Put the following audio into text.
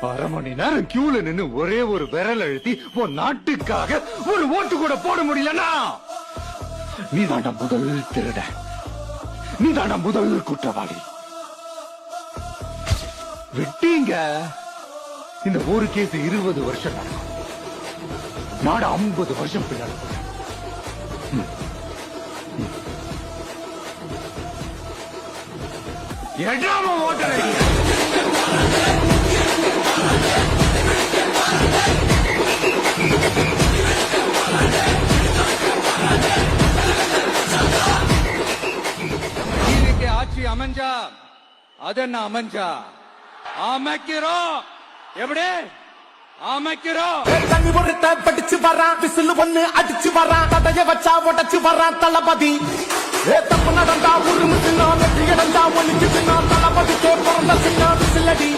அரை மணி நேரம் கியூல நின்னு ஒரே ஒரு விரல் அழுத்தி உன் நாட்டுக்காக ஒரு ஓட்டு கூட போட முடியலன்னா நீ தாண்டா முதல் திருட, நீ தாண்டா முதல் குற்றவாளி. விட்டீங்க இந்த ஒரு கேஸ் 20 வருஷம் நடக்கும், நாடு 50 வருஷம் பின்னாடி. எடாம ஓட்டுறீங்க. ஆட்சி அமைஞ்சா அதென்ன அமைஞ்சா அமைக்கிறோம், எப்படி அமைக்கிறோம். தண்ணி ஒருத்த படிச்சு வரான், விசில் ஒண்ணு அடிச்சு வரான், தடைய வச்சா உடச்சு வரான் தளபதி. தப்பு நடந்தா ஒரு முசினா, வெற்றி நடந்தா ஒலிக்கு சின்ன தளபதிக்கே பிறந்த சின்ன விசிலடி.